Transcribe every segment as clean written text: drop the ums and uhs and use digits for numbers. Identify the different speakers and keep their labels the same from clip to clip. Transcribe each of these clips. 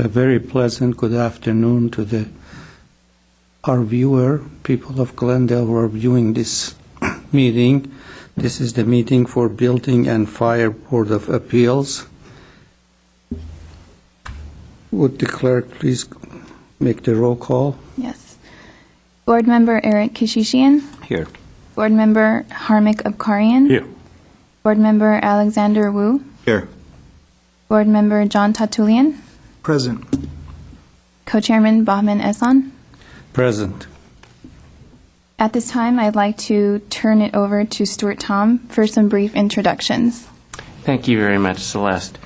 Speaker 1: A very pleasant good afternoon to our viewer, people of Glendale who are viewing this meeting. This is the meeting for Building and Fire Board of Appeals. Would the clerk please make the roll call?
Speaker 2: Yes. Board Member Eric Kishishian.
Speaker 3: Here.
Speaker 2: Board Member Harmik Abkarian.
Speaker 3: Here.
Speaker 2: Board Member Alexander Wu.
Speaker 3: Here.
Speaker 2: Board Member John Tatulian.
Speaker 3: Present.
Speaker 2: Co-Chairman Bahman Ehsan.
Speaker 1: Present.
Speaker 2: At this time, I'd like to turn it over to Stuart Tom for some brief introductions.
Speaker 4: Thank you very much, Celeste.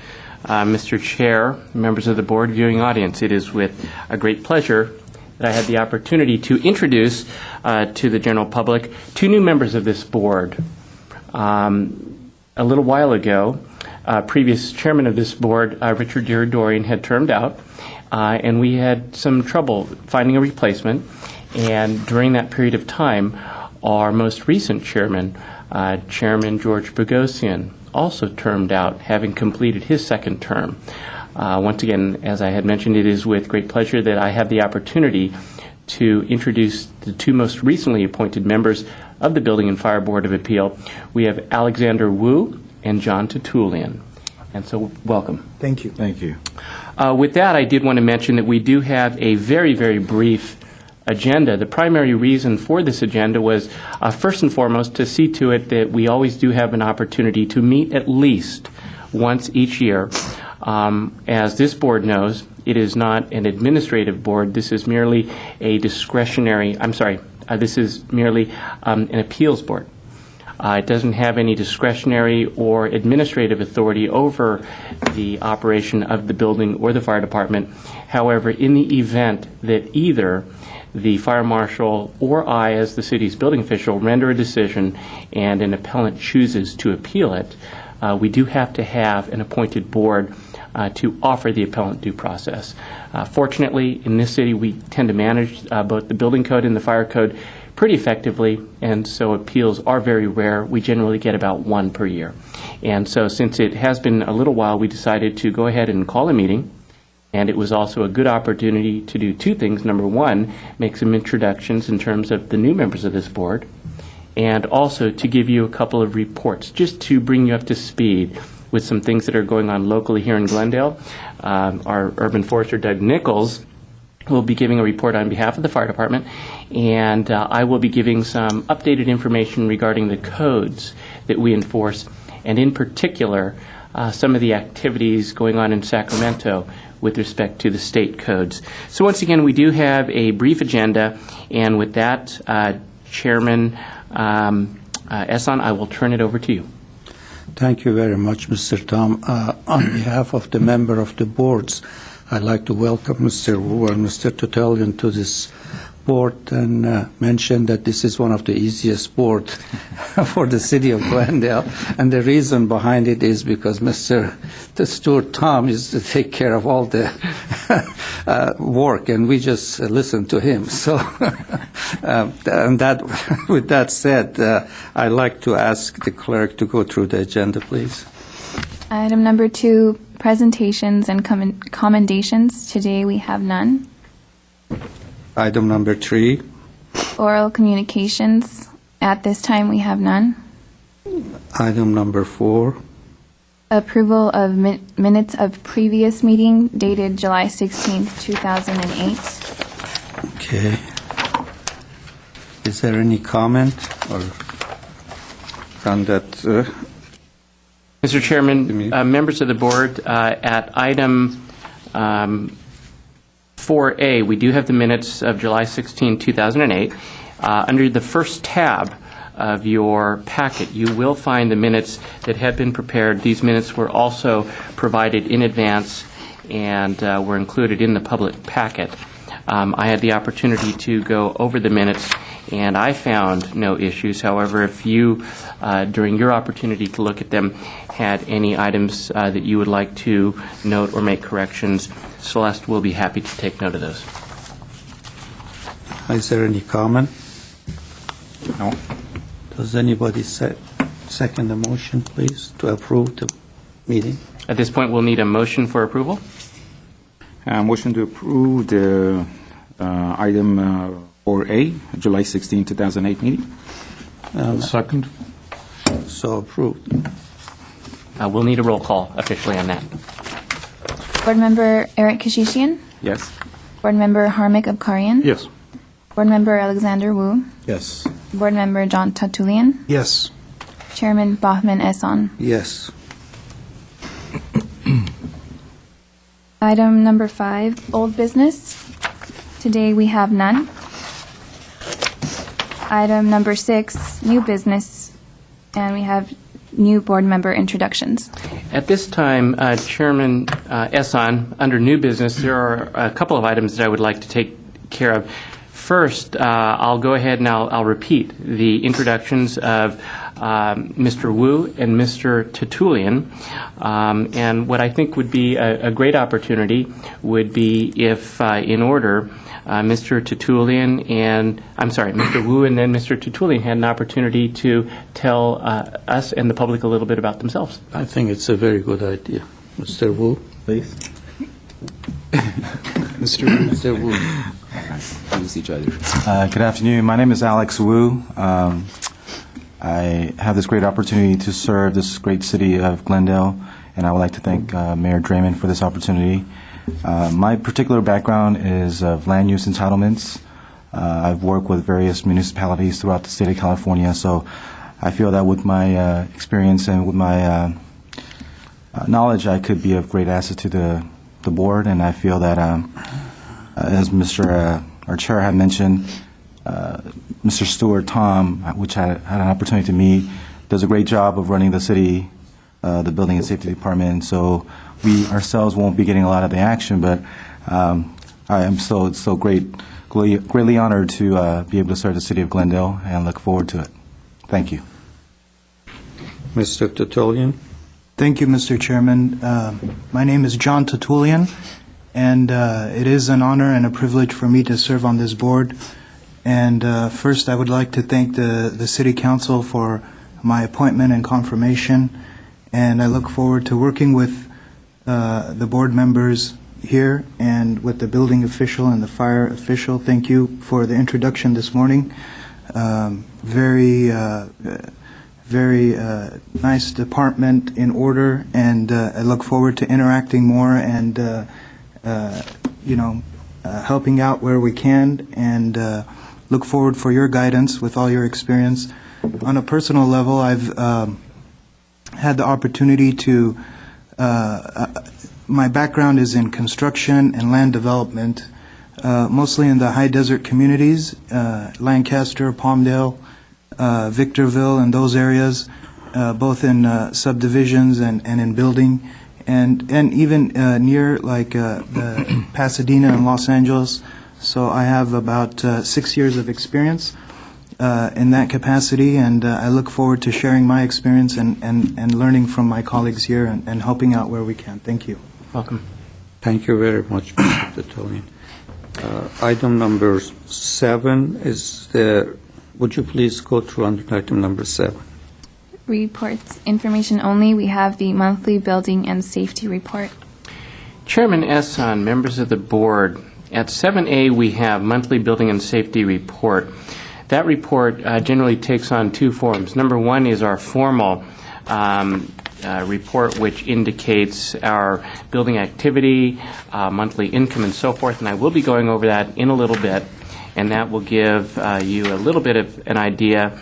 Speaker 4: Mr. Chair, members of the board, viewing audience, it is with a great pleasure that I had the opportunity to introduce to the general public two new members of this board. A little while ago, previous chairman of this board, Richard Dorian, had termed out, and we had some trouble finding a replacement. And during that period of time, our most recent chairman, Chairman George Bogosian, also termed out, having completed his second term. Once again, as I had mentioned, it is with great pleasure that I have the opportunity to introduce the two most recently appointed members of the Building and Fire Board of Appeal. We have Alexander Wu and John Tatulian. And so, welcome.
Speaker 3: Thank you. Thank you.
Speaker 4: With that, I did want to mention that we do have a very, very brief agenda. The primary reason for this agenda was, first and foremost, to see to it that we always do have an opportunity to meet at least once each year. As this board knows, it is not an administrative board. This is merely a discretionary, this is merely an appeals board. It doesn't have any discretionary or administrative authority over the operation of the building or the fire department. However, in the event that either the fire marshal or I, as the city's building official, render a decision and an appellant chooses to appeal it, we do have to have an appointed board to offer the appellant due process. Fortunately, in this city, we tend to manage both the building code and the fire code pretty effectively, and so appeals are very rare. We generally get about one per year. And so since it has been a little while, we decided to go ahead and call a meeting, and it was also a good opportunity to do two things. Number one, make some introductions in terms of the new members of this board, and also to give you a couple of reports, just to bring you up to speed with some things that are going on locally here in Glendale. Our urban forester, Doug Nichols, will be giving a report on behalf of the fire department, and I will be giving some updated information regarding the codes that we enforce, and in particular, some of the activities going on in Sacramento with respect to the state codes. So once again, we do have a brief agenda, and with that, Chairman Ehsan, I will turn it over to you.
Speaker 1: Thank you very much, Mr. Tom. On behalf of the member of the boards, I'd like to welcome Mr. Wu and Mr. Tatulian to this board and mention that this is one of the easiest boards for the city of Glendale. And the reason behind it is because Mr. Stuart Tom is to take care of all the work, and we just listen to him. So, and that, with that said, I'd like to ask the clerk to go through the agenda, please.
Speaker 2: Item number 2, presentations and commendations. Today we have none.
Speaker 1: Item number 3.
Speaker 2: Oral communications. At this time we have none.
Speaker 1: Item number 4.
Speaker 2: Approval of minutes of previous meeting dated July 16th, 2008.
Speaker 1: Okay. Is there any comment or on that?
Speaker 4: Mr. Chairman, members of the board, at item 4A, we do have the minutes of July 16, 2008. Under the first tab of your packet, you will find the minutes that have been prepared. These minutes were also provided in advance and were included in the public packet. I had the opportunity to go over the minutes, and I found no issues. However, if you, during your opportunity to look at them, had any items that you would like to note or make corrections, Celeste will be happy to take note of those.
Speaker 1: Is there any comment?
Speaker 3: No.
Speaker 1: Does anybody second the motion, please, to approve the meeting?
Speaker 4: At this point, we'll need a motion for approval.
Speaker 3: Motion to approve the item 4A, July 16, 2008 meeting.
Speaker 5: Second.
Speaker 1: So approved.
Speaker 4: We'll need a roll call officially on that.
Speaker 2: Board Member Eric Kashishian,
Speaker 3: Yes.
Speaker 2: Board Member Harmik Abkarian,
Speaker 5: Yes.
Speaker 2: Board Member Alexander Wu,
Speaker 3: Yes.
Speaker 2: Board Member John Tatulian,
Speaker 3: Yes.
Speaker 2: Chairman Bachman Esson.
Speaker 1: Yes.
Speaker 2: Item number 5, old business. Today we have none. Item number 6, new business, and we have new board member introductions.
Speaker 4: At this time, Chairman Esson, under new business, there are a couple of items that I would like to take care of. First, I'll go ahead and I'll repeat the introductions of Mr. Wu and Mr. Tatulian. And what I think would be a great opportunity would be if, in order, Mr. Tatulian and, I'm sorry, Mr. Wu and then Mr. Tatulian had an opportunity to tell us and the public a little bit about themselves.
Speaker 1: I think it's a very good idea. Mr. Wu?
Speaker 3: Please.
Speaker 1: Mr. Wu.
Speaker 3: Use each other.
Speaker 6: Good afternoon. My name is Alex Wu. I have this great opportunity to serve this great city of Glendale, and I would like to thank Mayor Draymond for this opportunity. My particular background is of land use entitlements. I've worked with various municipalities throughout the state of California, so I feel that with my experience and with my knowledge, I could be of great asset to the board, and I feel that as our chair had mentioned, Mr. Stewart Tom, which I had an opportunity to meet, does a great job of running the city, the Building and Safety Department. So we ourselves won't be getting a lot of the action, but I am so greatly honored to be able to serve the city of Glendale and look forward to it. Thank you.
Speaker 1: Mr. Tatulian?
Speaker 7: Thank you, Mr. Chairman. My name is John Tatulian, and it is an honor and a privilege for me to serve on this board. And first, I would like to thank the City Council for my appointment and confirmation, and I look forward to working with the board members here and with the building official and the fire official. Thank you for the introduction this morning. Very nice department in order, and I look forward to interacting more and helping out where we can, and look forward for your guidance with all your experience. On a personal level, I've had the opportunity to, my background is in construction and land development, mostly in the high desert communities, Lancaster, Palmdale, Victorville, and those areas, both in subdivisions and in building, and even near like Pasadena and Los Angeles. So I have about 6 years of experience in that capacity, and I look forward to sharing my experience and learning from my colleagues here and helping out where we can. Thank you.
Speaker 4: Welcome.
Speaker 1: Thank you very much, Mr. Tatulian. Item number 7 is would you please go through under item number 7?
Speaker 2: Reports, information only. We have the monthly building and safety report.
Speaker 4: Chairman Esson, members of the board, at 7A we have monthly building and safety report. That report generally takes on two forms. Number one is our formal report, which indicates our building activity, monthly income, and so forth, and I will be going over that in a little bit, and that will give you a little bit of an idea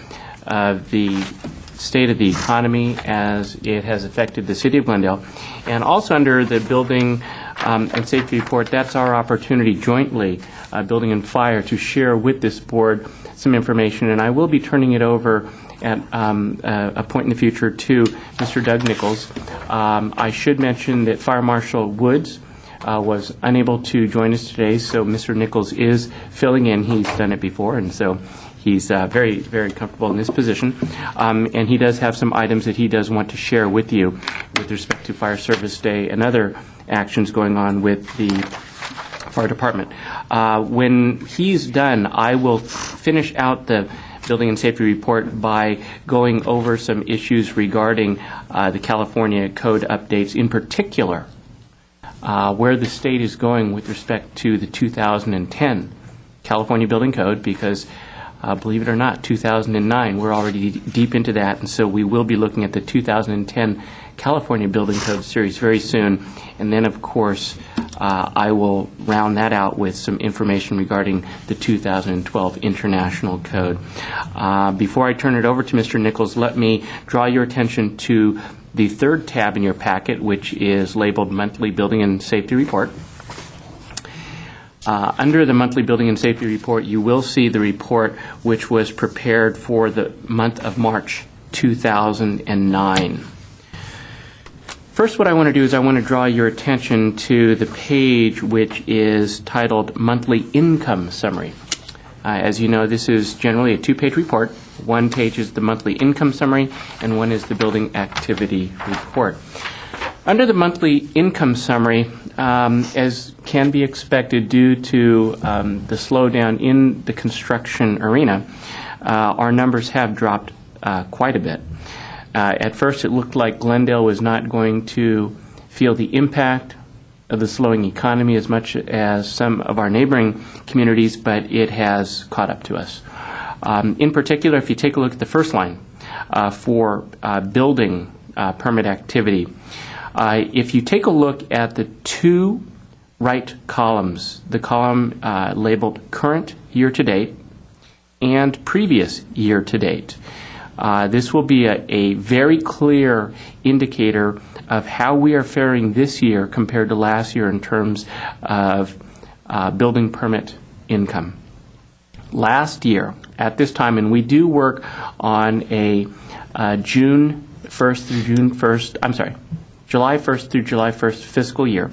Speaker 4: of the state of the economy as it has affected the city of Glendale. And also under the building and safety report, that's our opportunity jointly, building and fire, to share with this board some information. And I will be turning it over at a point in the future to Mr. Doug Nichols. I should mention that Fire Marshal Woods was unable to join us today, so Mr. Nichols is filling in. He's done it before, and so he's very, very comfortable in this position. And he does have some items that he does want to share with you with respect to Fire Service Day and other actions going on with the fire department. When he's done, I will finish out the building and safety report by going over some issues regarding the California code updates, in particular where the state is going with respect to the 2010 California Building Code, because believe it or not, 2009, we're already deep into that, and so we will be looking at the 2010 California Building Code series very soon. And then, of course, I will round that out with some information regarding the 2012 International Code. Before I turn it over to Mr. Nichols, let me draw your attention to the third tab in your packet, which is labeled Monthly Building and Safety Report. Under the Monthly Building and Safety Report, you will see the report which was prepared for the month of March 2009. First, what I want to do is I want to draw your attention to the page which is titled Monthly Income Summary. As you know, this is generally a two-page report. One page is the monthly income summary, and one is the building activity report. Under the monthly income summary, as can be expected due to the slowdown in the construction arena, our numbers have dropped quite a bit. At first, it looked like Glendale was not going to feel the impact of the slowing economy as much as some of our neighboring communities, but it has caught up to us. In particular, if you take a look at the first line for building permit activity, if you take a look at the two right columns, the column labeled current year-to-date and previous year-to-date, this will be a very clear indicator of how we are faring this year compared to last year in terms of building permit income. Last year, at this time, and we do work on a July 1st through July 1st fiscal year.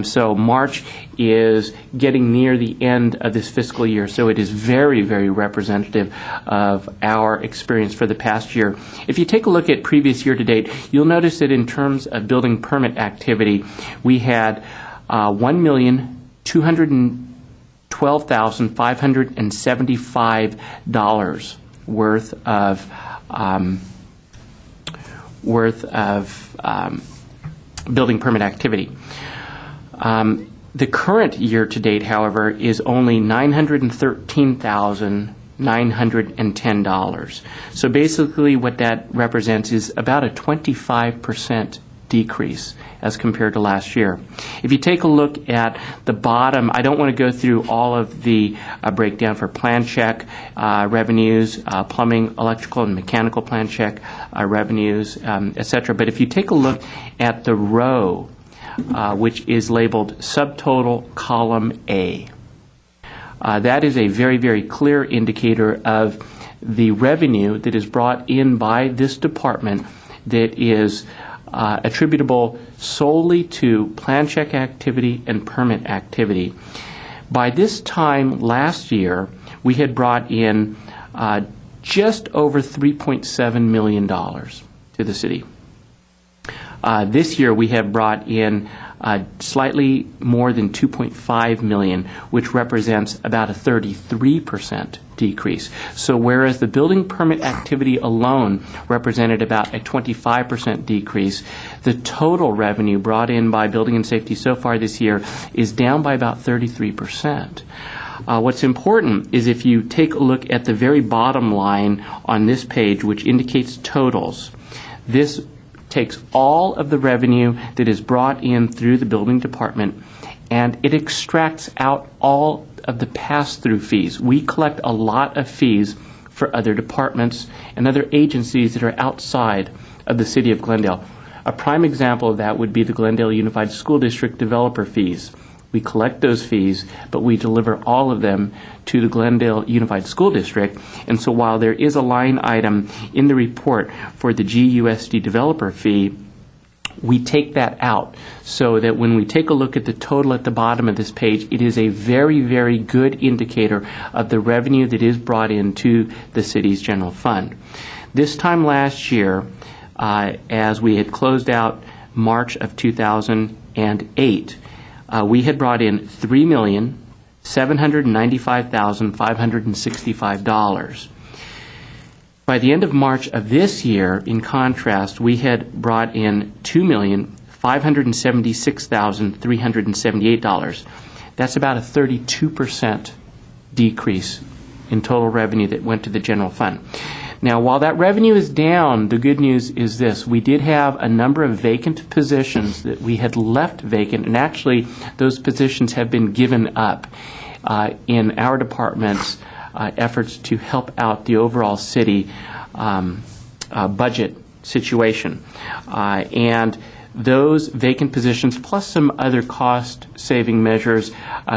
Speaker 4: So March is getting near the end of this fiscal year, so it is very, very representative of our experience for the past year. If you take a look at previous year to date, you'll notice that in terms of building permit activity, we had $1,212,575 worth of building permit activity. The current year-to-date, however, is only $913,910. So basically what that represents is about a 25% decrease as compared to last year. If you take a look at the bottom, I don't want to go through all of the breakdown for plan check revenues, plumbing, electrical, and mechanical plan check revenues, etc. But if you take a look at the row, which is labeled subtotal column A, that is a very, very clear indicator of the revenue that is brought in by this department that is attributable solely to plan check activity and permit activity. By this time last year, we had brought in just over $3.7 million to the city. This year, we have brought in slightly more than $2.5 million, which represents about a 33% decrease. So whereas the building permit activity alone represented about a 25% decrease, the total revenue brought in by building and safety so far this year is down by about 33%. What's important is if you take a look at the very bottom line on this page, which indicates totals, this takes all of the revenue that is brought in through the building department and it extracts out all of the pass-through fees. We collect a lot of fees for other departments and other agencies that are outside of the city of Glendale. A prime example of that would be the Glendale Unified School District developer fees. We collect those fees, but we deliver all of them to the Glendale Unified School District. And so while there is a line item in the report for the GUSD developer fee, we take that out so that when we take a look at the total at the bottom of this page, it is a very, very good indicator of the revenue that is brought into the city's general fund. This time last year, as we had closed out March of 2008, we had brought in $3,795,565. By the end of March of this year, in contrast, we had brought in $2,500,000 $576,378. That's about a 32% decrease in total revenue that went to the general fund. Now, while that revenue is down, the good news is this. We did have a number of vacant positions that we had left vacant, and actually those positions have been given up in our department's efforts to help out the overall city budget situation. And those vacant positions, plus some other cost-saving measures,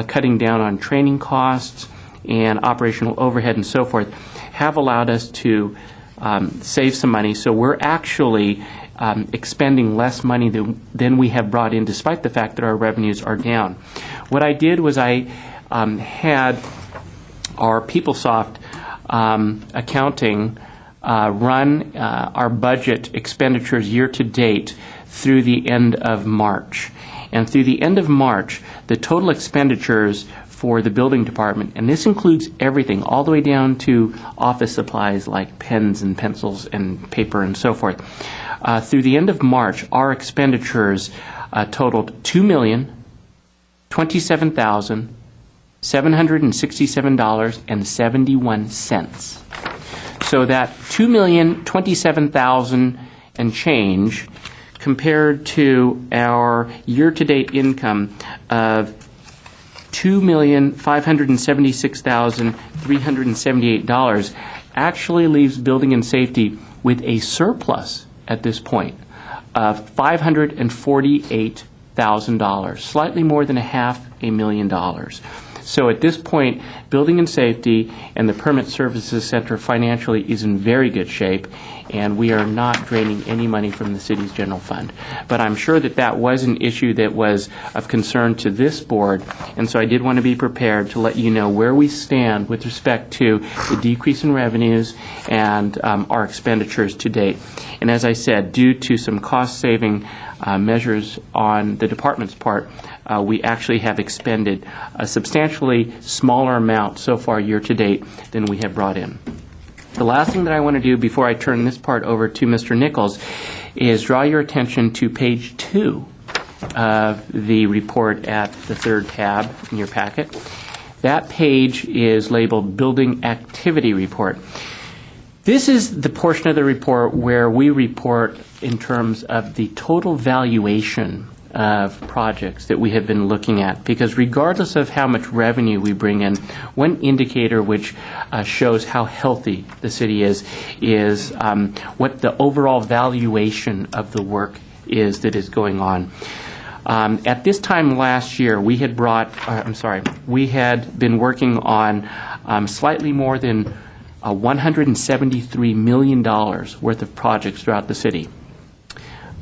Speaker 4: cutting down on training costs and operational overhead and so forth, have allowed us to save some money. So we're actually expending less money than we have brought in, despite the fact that our revenues are down. What I did was I had our PeopleSoft accounting run our budget expenditures year to date through the end of March. And through the end of March, the total expenditures for the building department, and this includes everything, all the way down to office supplies like pens and pencils and paper and so forth. Through the end of March, our expenditures totaled $2,027,767.71. So that $2,027,000 and change compared to our year-to-date income of $2,576,378 actually leaves building and safety with a surplus at this point of $548,000, slightly more than $500,000. So at this point, Building and Safety and the Permit Services Center financially is in very good shape, and we are not draining any money from the city's general fund. But I'm sure that that was an issue that was of concern to this board, and so I did want to be prepared to let you know where we stand with respect to the decrease in revenues and our expenditures to date. And as I said, due to some cost-saving measures on the department's part, we actually have expended a substantially smaller amount so far year to date than we have brought in. The last thing that I want to do before I turn this part over to Mr. Nichols is draw your attention to page 2 of the report at the third tab in your packet. That page is labeled Building Activity Report. This is the portion of the report where we report in terms of the total valuation of projects that we have been looking at, because regardless of how much revenue we bring in, one indicator which shows how healthy the city is what the overall valuation of the work is that is going on. At this time last year, we had been working on slightly more than $173 million worth of projects throughout the city.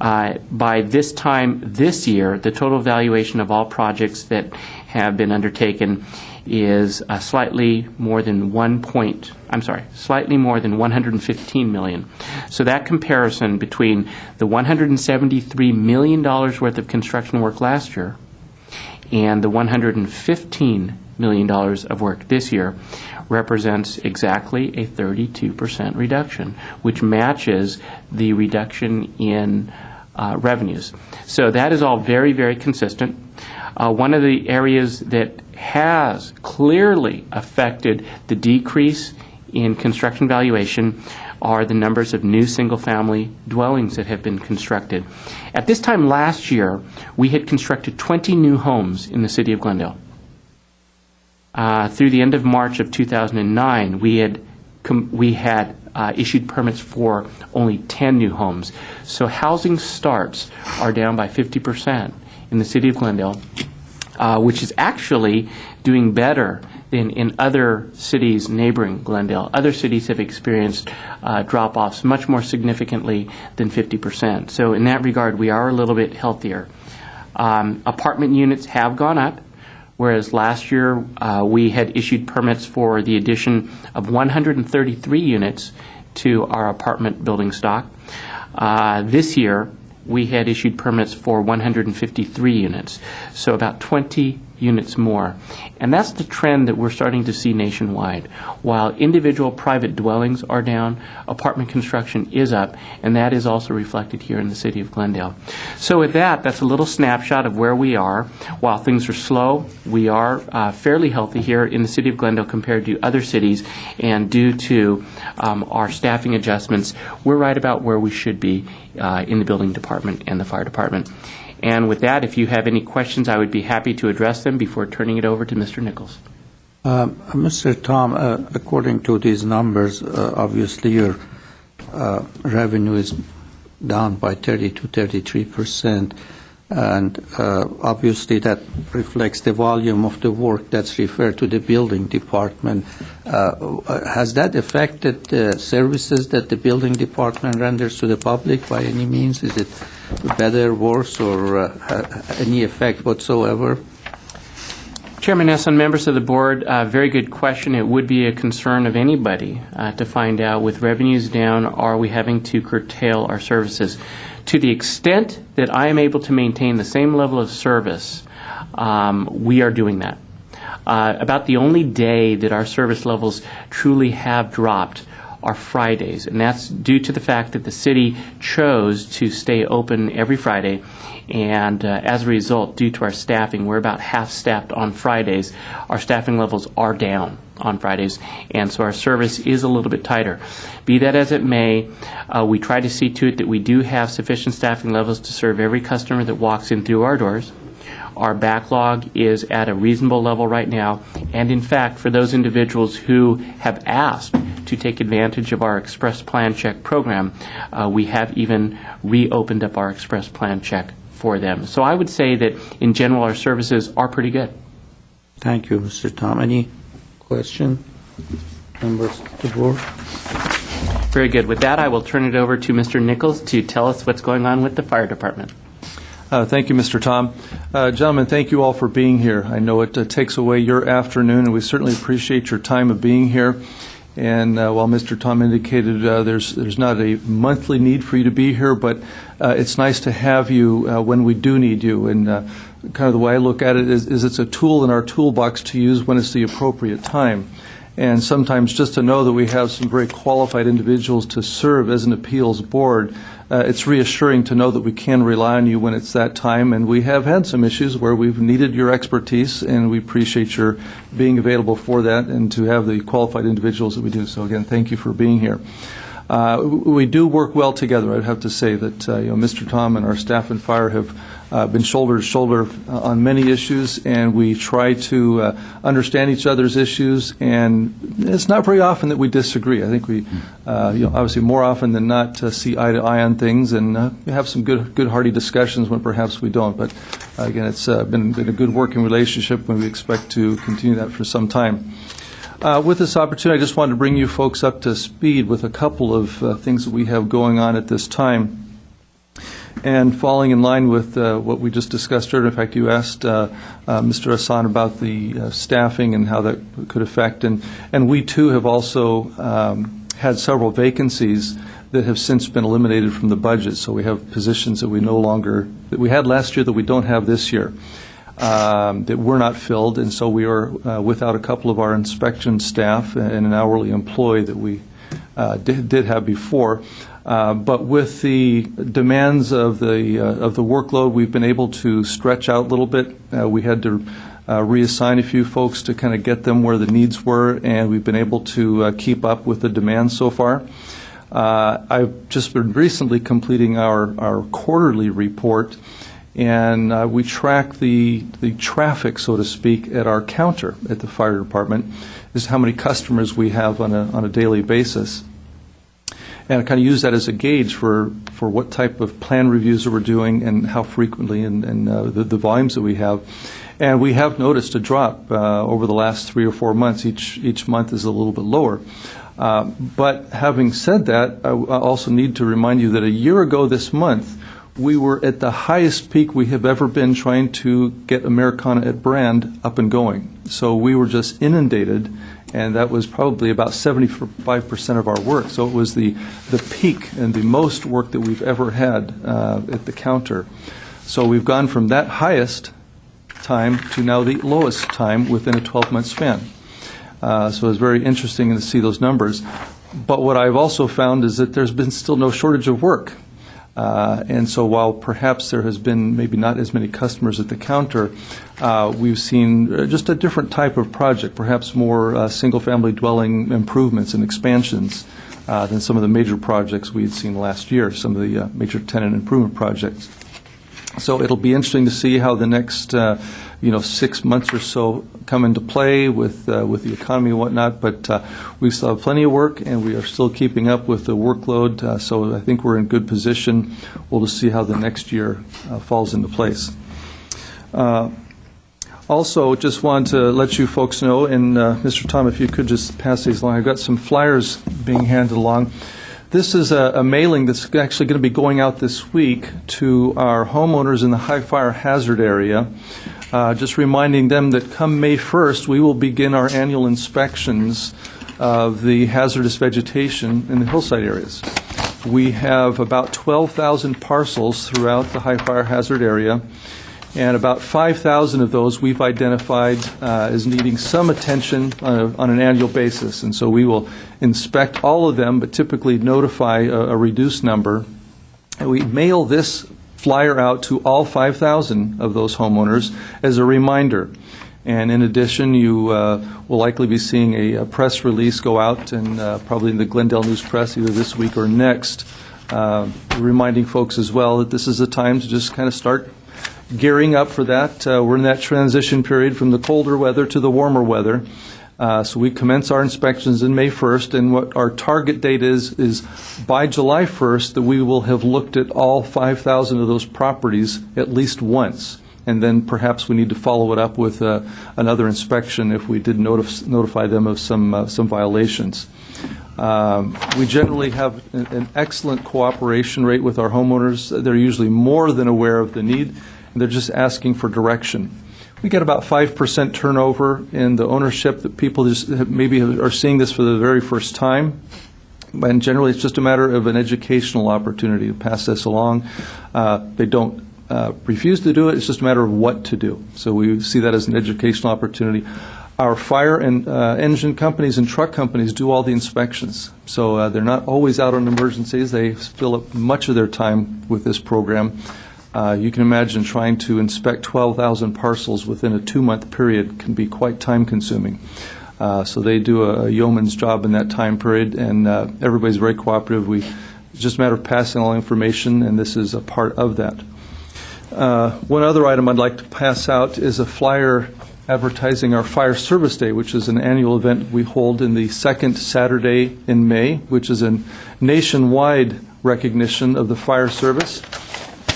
Speaker 4: By this time this year, the total valuation of all projects that have been undertaken is slightly more than $115 million. So that comparison between the $173 million worth of construction work last year and the $115 million of work this year represents exactly a 32% reduction, which matches the reduction in revenues. So that is all very, very consistent. One of the areas that has clearly affected the decrease in construction valuation are the numbers of new single-family dwellings that have been constructed. At this time last year, we had constructed 20 new homes in the city of Glendale. Through the end of March of 2009, we had issued permits for only 10 new homes. So housing starts are down by 50% in the city of Glendale, which is actually doing better than in other cities neighboring Glendale. Other cities have experienced drop-offs much more significantly than 50%. So in that regard, we are a little bit healthier. Apartment units have gone up, whereas last year we had issued permits for the addition of 133 units to our apartment building stock. This year, we had issued permits for 153 units, so about 20 units more. And that's the trend that we're starting to see nationwide. While individual private dwellings are down, apartment construction is up, and that is also reflected here in the city of Glendale. So with that, that's a little snapshot of where we are. While things are slow, we are fairly healthy here in the city of Glendale compared to other cities, and due to our staffing adjustments, we're right about where we should be in the building department and the fire department. And with that, if you have any questions, I would be happy to address them before turning it over to Mr. Nichols.
Speaker 1: Mr. Tom, according to these numbers, obviously your revenue is down by 30 to 33%, and obviously that reflects the volume of the work that's referred to the building department. Has that affected the services that the building department renders to the public by any means? Is it better, worse, or any effect whatsoever?
Speaker 4: Chairman Ness, and members of the board, very good question. It would be a concern of anybody to find out, with revenues down, are we having to curtail our services? To the extent that I am able to maintain the same level of service, we are doing that. About the only day that our service levels truly have dropped are Fridays, and that's due to the fact that the city chose to stay open every Friday, and as a result, due to our staffing, we're about half-staffed on Fridays. Our staffing levels are down on Fridays, and so our service is a little bit tighter. Be that as it may, we try to see to it that we do have sufficient staffing levels to serve every customer that walks in through our doors. Our backlog is at a reasonable level right now, and in fact, for those individuals who have asked to take advantage of our Express Plan Check program, we have even reopened up our Express Plan Check for them. So I would say that in general our services are pretty good.
Speaker 1: Thank you, Mr. Tom. Any question, members of the board?
Speaker 4: Very good. With that, I will turn it over to Mr. Nichols to tell us what's going on with the fire department.
Speaker 5: Thank you, Mr. Tom. Gentlemen, thank you all for being here. I know it takes away your afternoon, and we certainly appreciate your time of being here. And while Mr. Tom indicated there's not a monthly need for you to be here, but it's nice to have you when we do need you. And kind of the way I look at it is it's a tool in our toolbox to use when it's the appropriate time. And sometimes just to know that we have some very qualified individuals to serve as an appeals board, it's reassuring to know that we can rely on you when it's that time. And we have had some issues where we've needed your expertise, and we appreciate your being available for that and to have the qualified individuals that we do. So again, thank you for being here. We do work well together. I'd have to say that Mr. Tom and our staff and fire have been shoulder to shoulder on many issues, and we try to understand each other's issues. And it's not very often that we disagree. I think we, obviously, more often than not, see eye to eye on things, and have some good, hearty discussions when perhaps we don't. But again, it's been a good working relationship, and we expect to continue that for some time. With this opportunity, I just wanted to bring you folks up to speed with a couple of things that we have going on at this time. And falling in line with what we just discussed earlier, in fact, you asked Mr. Hassan about the staffing and how that could affect. And we, too, have also had several vacancies that have since been eliminated from the budget. So we have positions that that we had last year that we don't have this year. That were not filled, and so we are without a couple of our inspection staff and an hourly employee that we did have before. But with the demands of the workload, we've been able to stretch out a little bit. We had to reassign a few folks to kind of get them where the needs were, and we've been able to keep up with the demands so far. I've just been recently completing our quarterly report, and we track the traffic, so to speak, at our counter at the fire department. This is how many customers we have on a daily basis. And I kind of use that as a gauge for what type of plan reviews that we're doing and how frequently and the volumes that we have. And we have noticed a drop over the last 3 or 4 months. Each month is a little bit lower. But having said that, I also need to remind you that a year ago this month, we were at the highest peak we have ever been trying to get Americana at Brand up and going. So we were just inundated, and that was probably about 75% of our work. So it was the peak and the most work that we've ever had at the counter. So we've gone from that highest time to now the lowest time within a 12-month span. So it's very interesting to see those numbers. But what I've also found is that there's been still no shortage of work. And so while perhaps there has been maybe not as many customers at the counter, we've seen just a different type of project, perhaps more single-family dwelling improvements and expansions than some of the major projects we had seen last year, some of the major tenant improvement projects. So it'll be interesting to see how the next 6 months or so come into play with the economy and whatnot, but we still have plenty of work, and we are still keeping up with the workload, so I think we're in good position. We'll just see how the next year falls into place. Also, just want to let you folks know, and Mr. Tom, if you could just pass these along. I've got some flyers being handed along. This is a mailing that's actually going to be going out this week to our homeowners in the high fire hazard area, just reminding them that come May 1st, we will begin our annual inspections of the hazardous vegetation in the hillside areas. We have about 12,000 parcels throughout the high fire hazard area, and about 5,000 of those we've identified as needing some attention on an annual basis. And so we will inspect all of them, but typically notify a reduced number. And we mail this flyer out to all 5,000 of those homeowners as a reminder. And in addition, you will likely be seeing a press release go out, and probably in the Glendale News Press either this week or next, reminding folks as well that this is a time to just kind of start gearing up for that. We're in that transition period from the colder weather to the warmer weather. So we commence our inspections in May 1st, and what our target date is by July 1st that we will have looked at all 5,000 of those properties at least once. And then perhaps we need to follow it up with another inspection if we did notify them of some violations. We generally have an excellent cooperation rate with our homeowners. They're usually more than aware of the need. They're just asking for direction. We get about 5% turnover in the ownership, that people just maybe are seeing this for the very first time. And generally, it's just a matter of an educational opportunity to pass this along. They don't refuse to do it. It's just a matter of what to do. So we see that as an educational opportunity. Our fire and engine companies and truck companies do all the inspections. So they're not always out on emergencies. They fill up much of their time with this program. You can imagine trying to inspect 12,000 parcels within a 2-month period can be quite time-consuming. So they do a yeoman's job in that time period, and everybody's very cooperative. It's just a matter of passing all information, and this is a part of that. One other item I'd like to pass out is a flyer advertising our Fire Service Day, which is an annual event we hold in the second Saturday in May, which is a nationwide recognition of the fire service.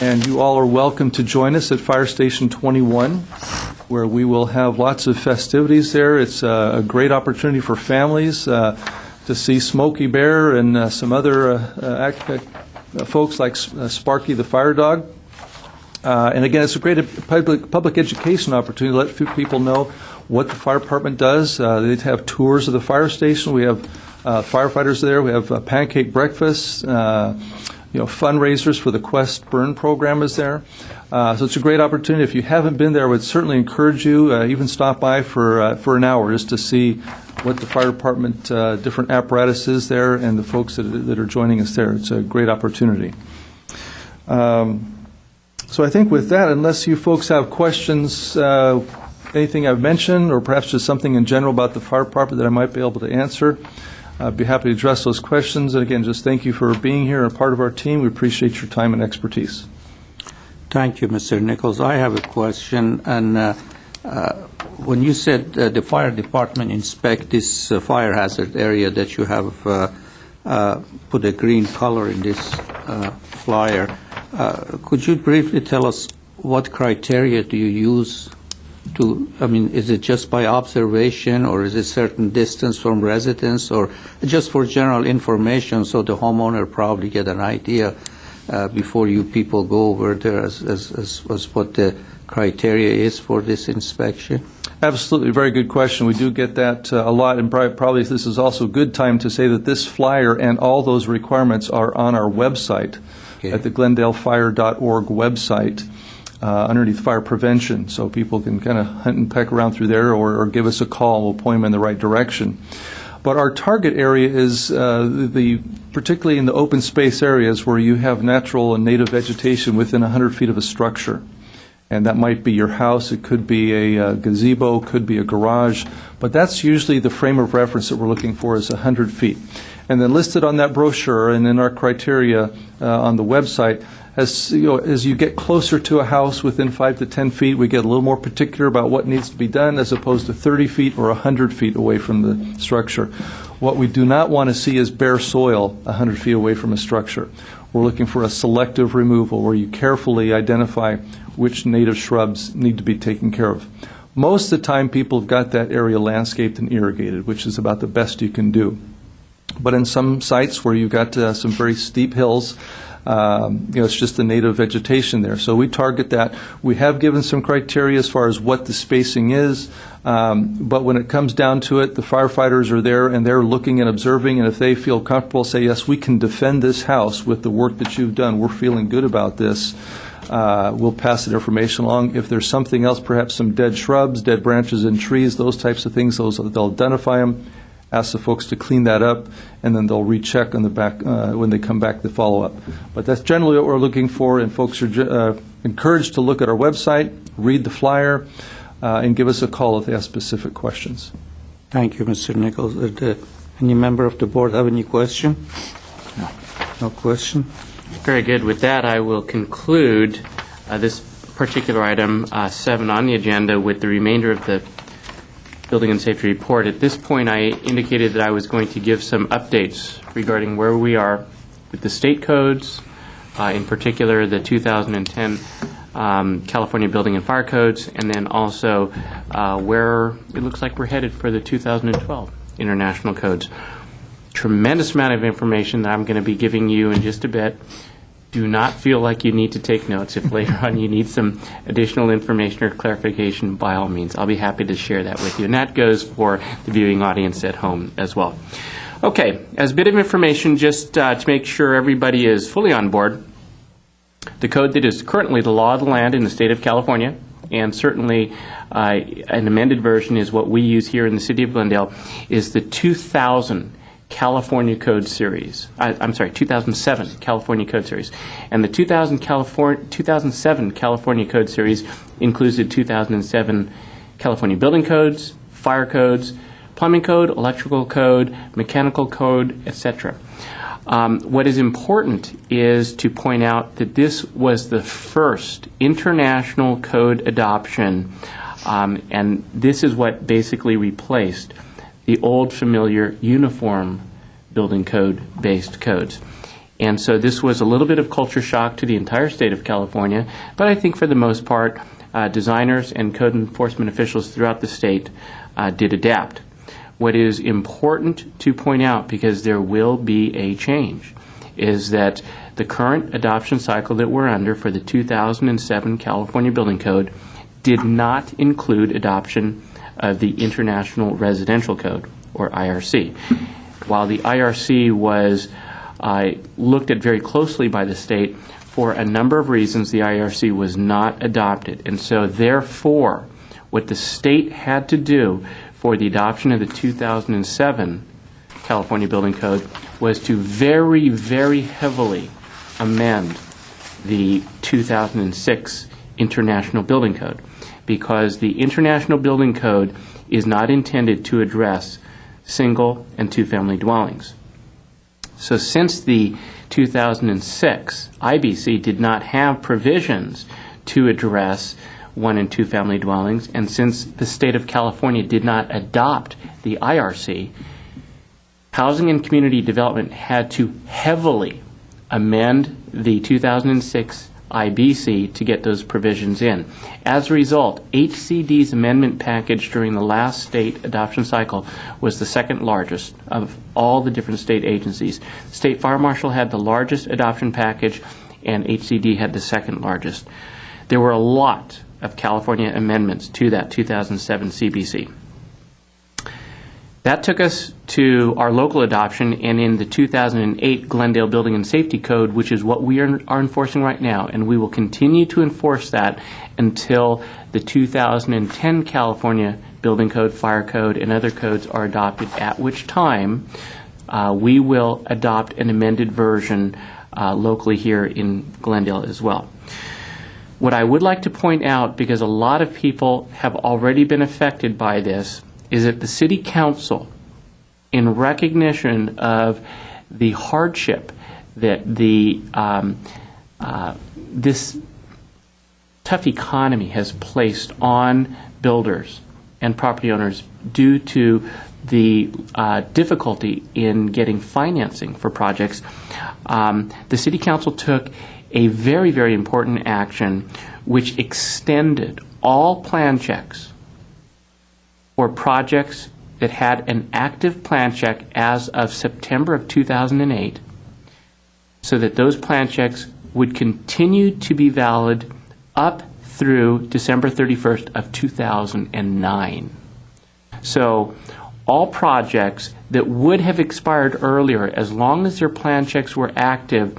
Speaker 5: And you all are welcome to join us at Fire Station 21, where we will have lots of festivities there. It's a great opportunity for families to see Smokey Bear and some other folks like Sparky the Fire Dog. And again, it's a great public education opportunity to let people know what the fire department does. They have tours of the fire station. We have firefighters there. We have pancake breakfasts. Fundraisers for the Quest Burn program is there. So it's a great opportunity. If you haven't been there, I would certainly encourage you, even stop by for an hour just to see what the fire department, different apparatus is there, and the folks that are joining us there. It's a great opportunity. So I think with that, unless you folks have questions, anything I've mentioned, or perhaps just something in general about the fire department that I might be able to answer, I'd be happy to address those questions. And again, just thank you for being here and part of our team. We appreciate your time and expertise.
Speaker 1: Thank you, Mr. Nichols. I have a question. And when you said the fire department inspect this fire hazard area that you have put a green color in this flyer, could you briefly tell us what criteria do you use is it just by observation, or is it certain distance from residence, or just for general information so the homeowner probably get an idea before you people go over there as what the criteria is for this inspection?
Speaker 5: Absolutely. Very good question. We do get that a lot, and probably this is also a good time to say that this flyer and all those requirements are on our website at the glendalefire.org website. underneath fire prevention, so people can kind of hunt and peck around through there or give us a call and we'll point them in the right direction. But our target area is particularly in the open space areas where you have natural and native vegetation within 100 feet of a structure. And that might be your house, it could be a gazebo, could be a garage, but that's usually the frame of reference that we're looking for is 100 feet. And then listed on that brochure and in our criteria on the website, as you get closer to a house within 5 to 10 feet, we get a little more particular about what needs to be done as opposed to 30 feet or 100 feet away from the structure. What we do not want to see is bare soil 100 feet away from a structure. We're looking for a selective removal where you carefully identify which native shrubs need to be taken care of. Most of the time, people have got that area landscaped and irrigated, which is about the best you can do. But in some sites where you've got some very steep hills, it's just the native vegetation there. So we target that. We have given some criteria as far as what the spacing is, but when it comes down to it, the firefighters are there and they're looking and observing, and if they feel comfortable, say, yes, we can defend this house with the work that you've done, we're feeling good about this, we'll pass that information along. If there's something else, perhaps some dead shrubs, dead branches and trees, those types of things, they'll identify them, ask the folks to clean that up, and then they'll recheck on the back when they come back to follow up. But that's generally what we're looking for, and folks are encouraged to look at our website, read the flyer, and give us a call if they have specific questions.
Speaker 1: Thank you, Mr. Nichols. Any member of the board have any question? No. No question?
Speaker 4: Very good. With that, I will conclude this particular item 7 on the agenda with the remainder of the Building and Safety Report. At this point, I indicated that I was going to give some updates regarding where we are with the state codes, in particular the 2010 California Building and Fire Codes, and then also where it looks like we're headed for the 2012 International Codes. Tremendous amount of information that I'm going to be giving you in just a bit. Do not feel like you need to take notes. If later on you need some additional information or clarification, by all means, I'll be happy to share that with you. And that goes for the viewing audience at home as well. Okay, as a bit of information, just to make sure everybody is fully on board, the code that is currently the law of the land in the state of California, and certainly an amended version is what we use here in the city of Glendale, is the 2000 California Code Series. 2007 California Code Series. And the 2007 California Code Series includes the 2007 California Building Codes, Fire Codes, Plumbing Code, Electrical Code, Mechanical Code, etc. What is important is to point out that this was the first international code adoption, and this is what basically replaced the old familiar uniform building code-based codes. And so this was a little bit of culture shock to the entire state of California, but I think for the most part, designers and code enforcement officials throughout the state did adapt. What is important to point out, because there will be a change, is that the current adoption cycle that we're under for the 2007 California Building Code did not include adoption of the International Residential Code, or IRC. While the IRC was looked at very closely by the state, for a number of reasons the IRC was not adopted. And so therefore, what the state had to do for the adoption of the 2007 California Building Code was to very, very heavily amend the 2006 International Building Code, because the International Building Code is not intended to address single and two-family dwellings. So since the 2006 IBC did not have provisions to address one and two-family dwellings, and since the state of California did not adopt the IRC, Housing and Community Development had to heavily amend the 2006 IBC to get those provisions in. As a result, HCD's amendment package during the last state adoption cycle was the second largest of all the different state agencies. State Fire Marshal had the largest adoption package, and HCD had the second largest. There were a lot of California amendments to that 2007 CBC. That took us to our local adoption and in the 2008 Glendale Building and Safety Code, which is what we are enforcing right now, and we will continue to enforce that until the 2010 California Building Code, Fire Code, and other codes are adopted, at which time we will adopt an amended version locally here in Glendale as well. What I would like to point out, because a lot of people have already been affected by this, is that the City Council, in recognition of the hardship that this tough economy has placed on builders and property owners due to the difficulty in getting financing for projects, the City Council took a very, very important action which extended all plan checks for projects that had an active plan check as of September of 2008, so that those plan checks would continue to be valid up through December 31st of 2009. So all projects that would have expired earlier, as long as their plan checks were active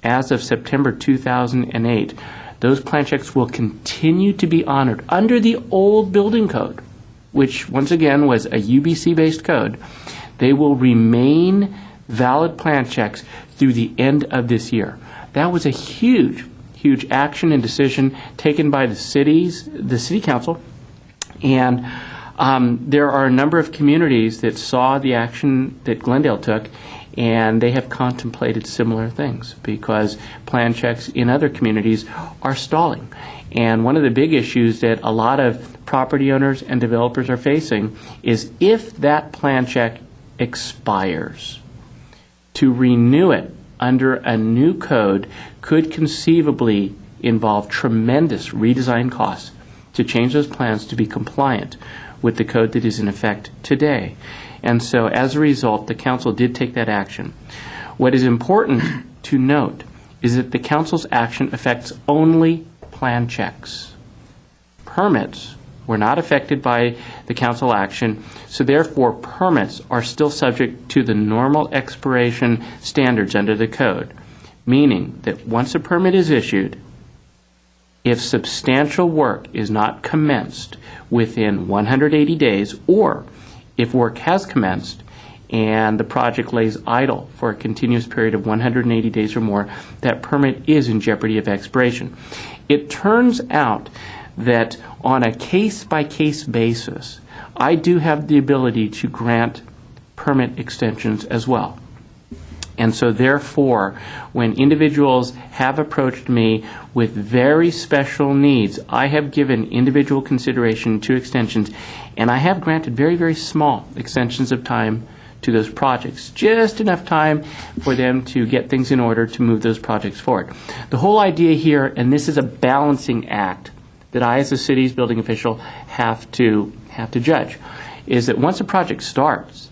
Speaker 4: as of September 2008, those plan checks will continue to be honored under the old building code, which once again was a UBC-based code. They will remain valid plan checks through the end of this year. That was a huge, huge action and decision taken by the City Council, and there are a number of communities that saw the action that Glendale took, and they have contemplated similar things because plan checks in other communities are stalling. And one of the big issues that a lot of property owners and developers are facing is if that plan check expires, to renew it under a new code could conceivably involve tremendous redesign costs to change those plans to be compliant with the code that is in effect today. And so as a result, the council did take that action. What is important to note is that the council's action affects only plan checks. Permits were not affected by the council action, so therefore permits are still subject to the normal expiration standards under the code, meaning that once a permit is issued, if substantial work is not commenced within 180 days, or if work has commenced and the project lays idle for a continuous period of 180 days or more, that permit is in jeopardy of expiration. It turns out that on a case-by-case basis, I do have the ability to grant permit extensions as well. And so therefore, when individuals have approached me with very special needs, I have given individual consideration to extensions, and I have granted very, very small extensions of time to those projects, just enough time for them to get things in order to move those projects forward. The whole idea here, and this is a balancing act that I as a city's building official have to judge, is that once a project starts,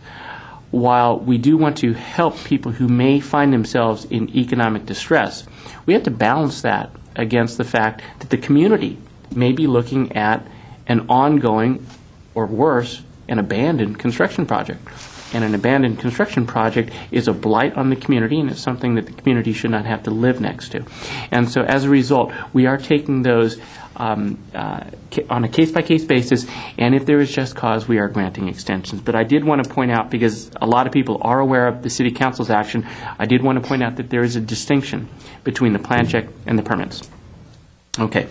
Speaker 4: while we do want to help people who may find themselves in economic distress, we have to balance that against the fact that the community may be looking at an ongoing, or worse, an abandoned construction project. And an abandoned construction project is a blight on the community, and it's something that the community should not have to live next to. And so as a result, we are taking those on a case-by-case basis, and if there is just cause, we are granting extensions. But I did want to point out, because a lot of people are aware of the City Council's action, I did want to point out that there is a distinction between the plan check and the permits. Okay.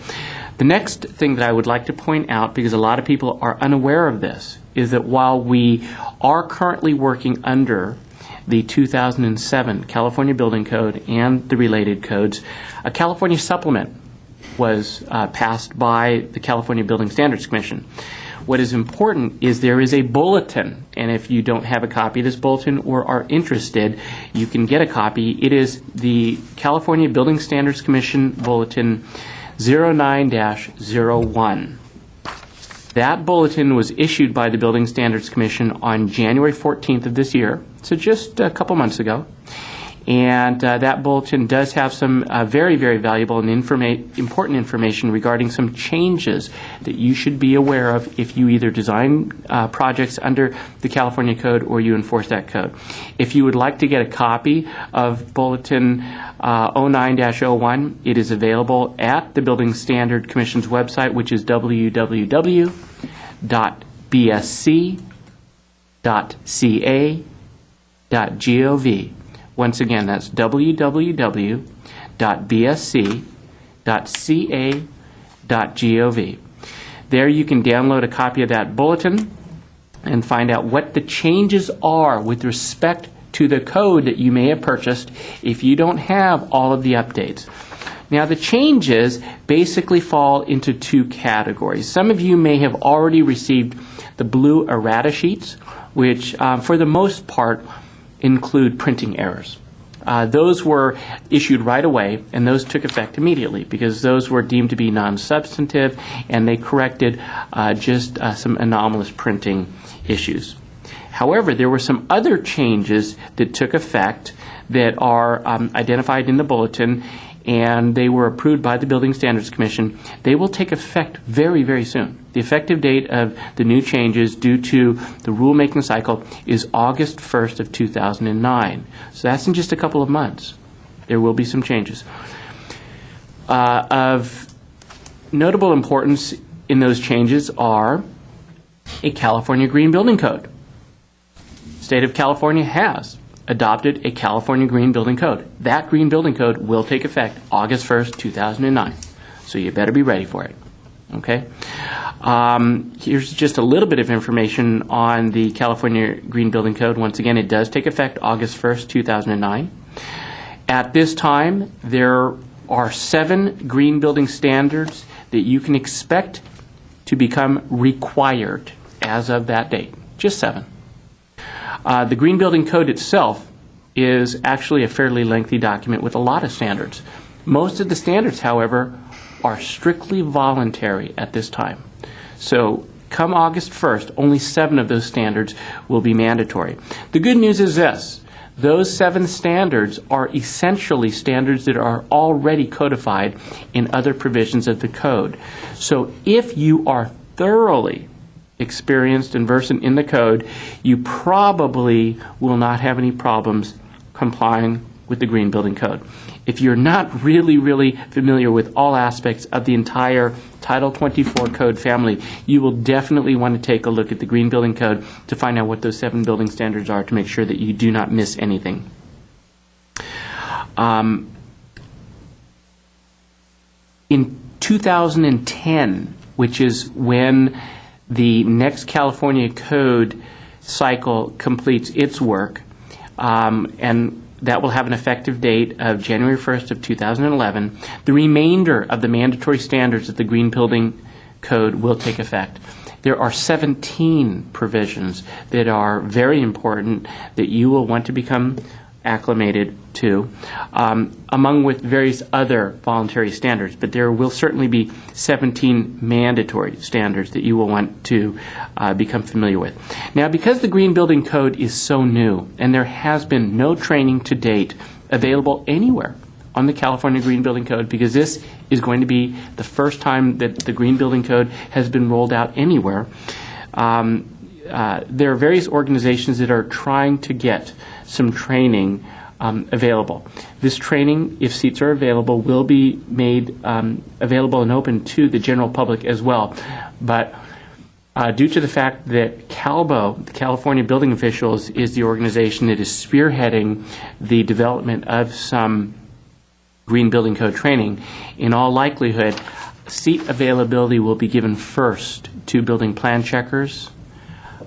Speaker 4: The next thing that I would like to point out, because a lot of people are unaware of this, is that while we are currently working under the 2007 California Building Code and the related codes, a California supplement was passed by the California Building Standards Commission. What is important is there is a bulletin, and if you don't have a copy of this bulletin or are interested, you can get a copy. It is the California Building Standards Commission Bulletin 09-01. That bulletin was issued by the Building Standards Commission on January 14th of this year, so just a couple months ago. And that bulletin does have some very, very valuable and important information regarding some changes that you should be aware of if you either design projects under the California Code or you enforce that code. If you would like to get a copy of Bulletin 09-01, it is available at the Building Standard Commission's website, which is www.bsc.ca.gov. Once again, that's www.bsc.ca.gov. There you can download a copy of that bulletin and find out what the changes are with respect to the code that you may have purchased if you don't have all of the updates. Now, the changes basically fall into two categories. Some of you may have already received the blue errata sheets, which for the most part include printing errors. Those were issued right away, and those took effect immediately because those were deemed to be non-substantive, and they corrected just some anomalous printing issues. However, there were some other changes that took effect that are identified in the bulletin, and they were approved by the Building Standards Commission. They will take effect very, very soon. The effective date of the new changes due to the rulemaking cycle is August 1st of 2009. So that's in just a couple of months. There will be some changes. Of notable importance in those changes are a California Green Building Code. The state of California has adopted a California Green Building Code. That Green Building Code will take effect August 1st, 2009. So you better be ready for it. Okay? Here's just a little bit of information on the California Green Building Code. Once again, it does take effect August 1st, 2009. At this time, there are 7 green building standards that you can expect to become required as of that date. Just 7. The Green Building Code itself is actually a fairly lengthy document with a lot of standards. Most of the standards, however, are strictly voluntary at this time. So come August 1st, only 7 of those standards will be mandatory. The good news is this. Those 7 standards are essentially standards that are already codified in other provisions of the code. So if you are thoroughly experienced and versant in the code, you probably will not have any problems complying with the Green Building Code. If you're not really familiar with all aspects of the entire Title 24 code family, you will definitely want to take a look at the Green Building Code to find out what those 7 building standards are to make sure that you do not miss anything. In 2010, which is when the next California Code cycle completes its work, and that will have an effective date of January 1st of 2011. The remainder of the mandatory standards of the Green Building Code will take effect. There are 17 provisions that are very important that you will want to become acclimated to, among with various other voluntary standards, but there will certainly be 17 mandatory standards that you will want to become familiar with. Now, because the Green Building Code is so new and there has been no training to date available anywhere on the California Green Building Code, because this is going to be the first time that the Green Building Code has been rolled out anywhere, there are various organizations that are trying to get some training available. This training, if seats are available, will be made available and open to the general public as well. But due to the fact that CALBO, the California Building Officials, is the organization that is spearheading the development of some Green Building Code training, in all likelihood, seat availability will be given first to building plan checkers,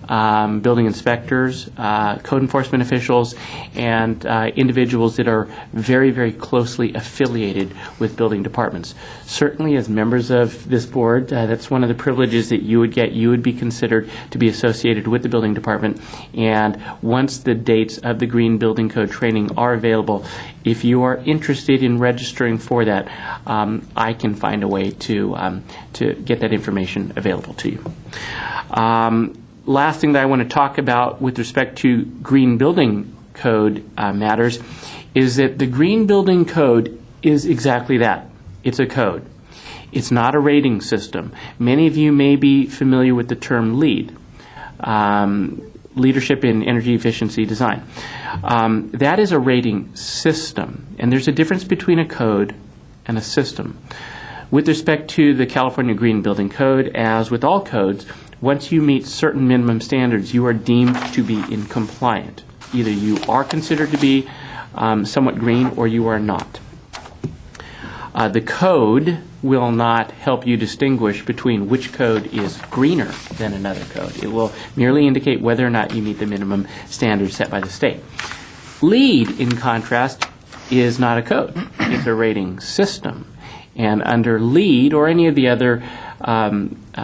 Speaker 4: building inspectors, code enforcement officials, and individuals that are very closely affiliated with building departments. Certainly, as members of this board, that's one of the privileges that you would get. You would be considered to be associated with the building department, and once the dates of the Green Building Code training are available, if you are interested in registering for that, I can find a way to get that information available to you. Last thing that I want to talk about with respect to Green Building Code matters is that the Green Building Code is exactly that. It's a code. It's not a rating system. Many of you may be familiar with the term LEED, Leadership in Energy Efficiency Design. That is a rating system, and there's a difference between a code and a system. With respect to the California Green Building Code, as with all codes, once you meet certain minimum standards, you are deemed to be in compliant. Either you are considered to be somewhat green or you are not. The code will not help you distinguish between which code is greener than another code. It will merely indicate whether or not you meet the minimum standards set by the state. LEED, in contrast, is not a code. It's a rating system. And under LEED or any of the other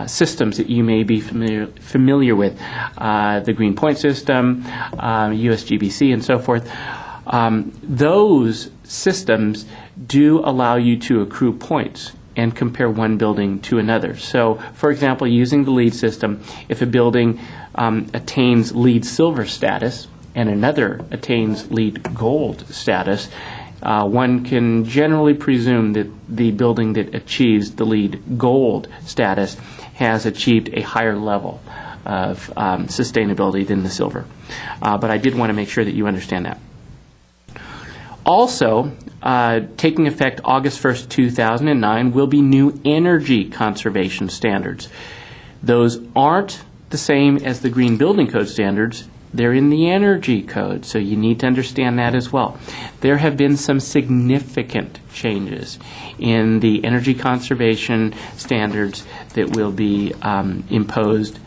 Speaker 4: systems that you may be familiar with, the Green Point system, USGBC, and so forth, those systems do allow you to accrue points and compare one building to another. So, for example, using the LEED system, if a building attains LEED Silver status and another attains LEED Gold status, one can generally presume that the building that achieves the LEED Gold status has achieved a higher level of sustainability than the silver. But I did want to make sure that you understand that. Also, taking effect August 1st, 2009, will be new energy conservation standards. Those aren't the same as the Green Building Code standards. They're in the Energy Code, so you need to understand that as well. There have been some significant changes in the energy conservation standards that will be imposed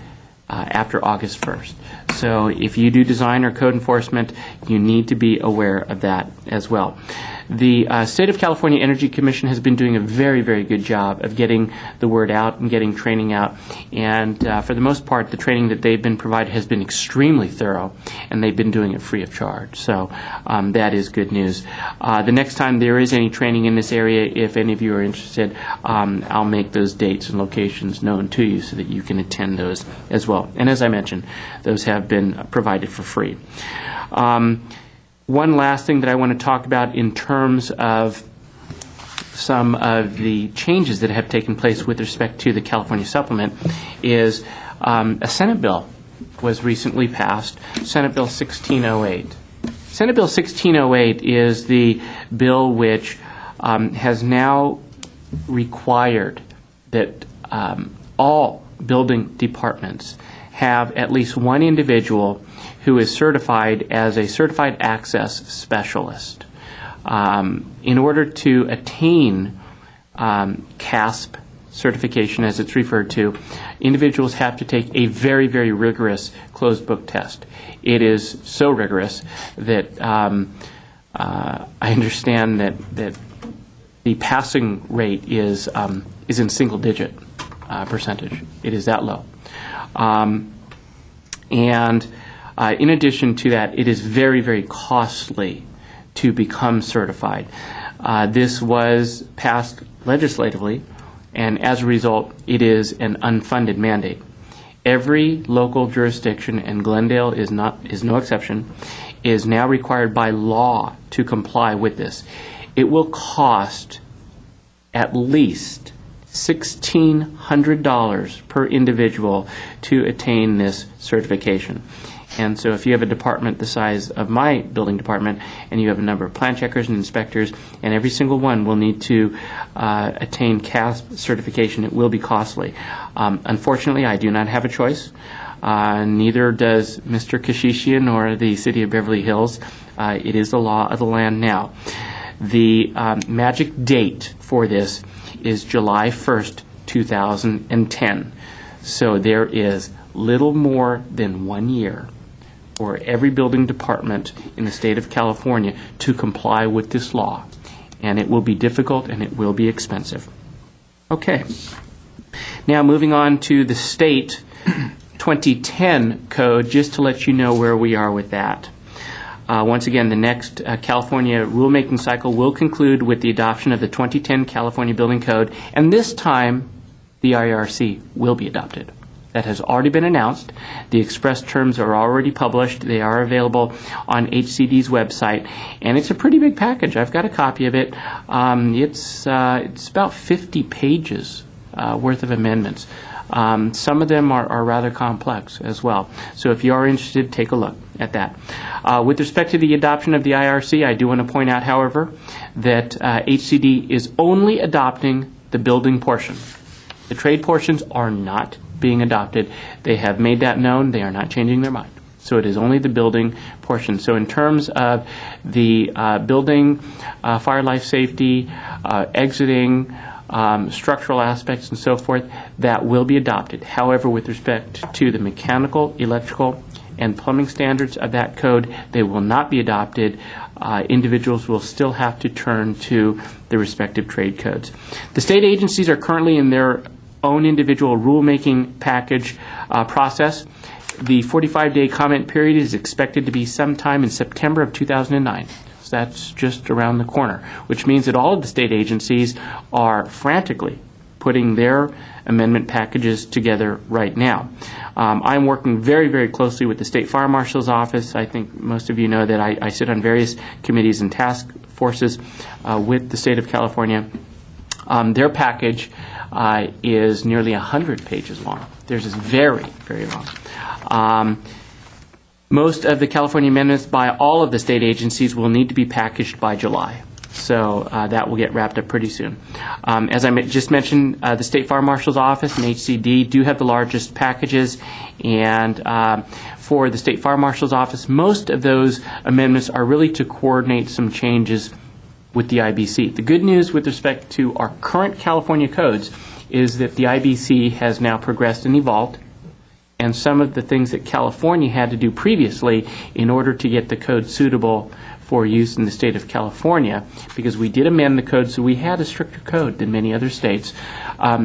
Speaker 4: after August 1st. So if you do design or code enforcement, you need to be aware of that as well. The State of California Energy Commission has been doing a very, very good job of getting the word out and getting training out. And for the most part, the training that they've been provided has been extremely thorough, and they've been doing it free of charge. So that is good news. The next time there is any training in this area, if any of you are interested, I'll make those dates and locations known to you so that you can attend those as well. And as I mentioned, those have been provided for free. One last thing that I want to talk about in terms of some of the changes that have taken place with respect to the California supplement is a Senate bill was recently passed, Senate Bill 1608. Senate Bill 1608 is the bill which has now required that all building departments have at least one individual who is certified as a certified access specialist. In order to attain CASP certification, as it's referred to, individuals have to take a very, very rigorous closed book test. It is so rigorous that I understand that the passing rate is in single digit percentage. It is that low. In addition to that, it is very, very costly to become certified. This was passed legislatively, and as a result, it is an unfunded mandate. Every local jurisdiction, and Glendale is no exception, is now required by law to comply with this. It will cost at least $1,600 per individual to attain this certification. And so if you have a department the size of my building department and you have a number of plan checkers and inspectors, and every single one will need to attain CASP certification, it will be costly. Unfortunately, I do not have a choice. Neither does Mr. Kashishian or the City of Beverly Hills. It is the law of the land now. The magic date for this is July 1st, 2010. So there is little more than 1 year for every building department in the state of California to comply with this law. And it will be difficult and it will be expensive. Okay. Now moving on to the state 2010 code, just to let you know where we are with that. Once again, the next California rulemaking cycle will conclude with the adoption of the 2010 California Building Code, and this time the IRC will be adopted. that has already been announced. The express terms are already published. They are available on HCD's website, and it's a pretty big package. I've got a copy of it. It's about 50 pages worth of amendments. Some of them are rather complex as well. So if you are interested, take a look at that. With respect to the adoption of the IRC, I do want to point out, however, that HCD is only adopting the building portion. The trade portions are not being adopted. They have made that known. They are not changing their mind. So it is only the building portion. So in terms of the building, fire life safety, exiting, structural aspects and so forth, that will be adopted. However, with respect to the mechanical, electrical, and plumbing standards of that code, they will not be adopted. Individuals will still have to turn to the respective trade codes. The state agencies are currently in their own individual rulemaking package process. The 45-day comment period is expected to be sometime in September of 2009. So that's just around the corner, which means that all of the state agencies are frantically putting their amendment packages together right now. I'm working very, very closely with the State Fire Marshal's Office. I think most of you know that I sit on various committees and task forces with the state of California. Their package is nearly 100 pages long. Theirs is very, very long. Most of the California amendments by all of the state agencies will need to be packaged by July. So that will get wrapped up pretty soon. As I just mentioned, the State Fire Marshal's Office and HCD do have the largest packages, and for the State Fire Marshal's Office, most of those amendments are really to coordinate some changes with the IBC. The good news with respect to our current California codes is that the IBC has now progressed and evolved, and some of the things that California had to do previously in order to get the code suitable for use in the state of California, because we did amend the code so we had a stricter code than many other states.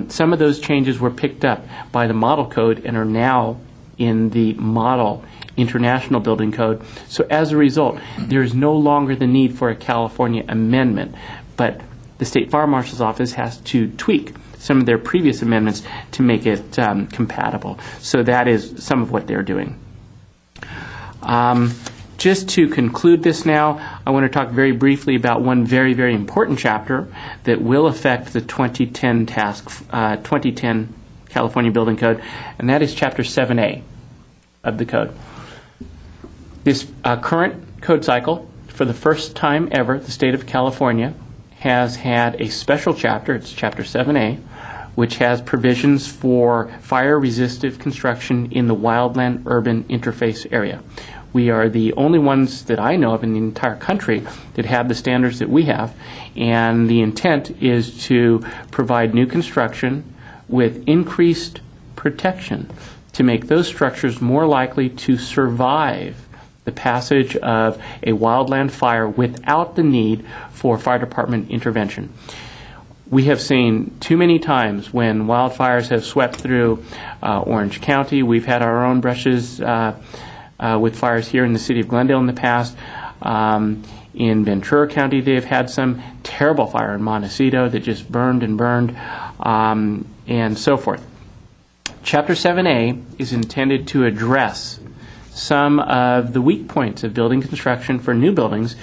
Speaker 4: Some of those changes were picked up by the model code and are now in the model International Building Code. So as a result, there is no longer the need for a California amendment, but the State Fire Marshal's Office has to tweak some of their previous amendments to make it compatible. So that is some of what they're doing. Just to conclude this now, I want to talk very briefly about one very, very important chapter that will affect the 2010 California Building Code, and that is Chapter 7A of the code. This current code cycle, for the first time ever, the state of California has had a special chapter, it's Chapter 7A, which has provisions for fire-resistive construction in the wildland-urban interface area. We are the only ones that I know of in the entire country that have the standards that we have, and the intent is to provide new construction with increased protection to make those structures more likely to survive the passage of a wildland fire without the need for fire department intervention. We have seen too many times when wildfires have swept through Orange County. We've had our own brushes with fires here in the city of Glendale in the past. In Ventura County, they've had some terrible fire in Montecito that just burned and burned, and so forth. Chapter 7A is intended to address some of the weak points of building construction for new buildings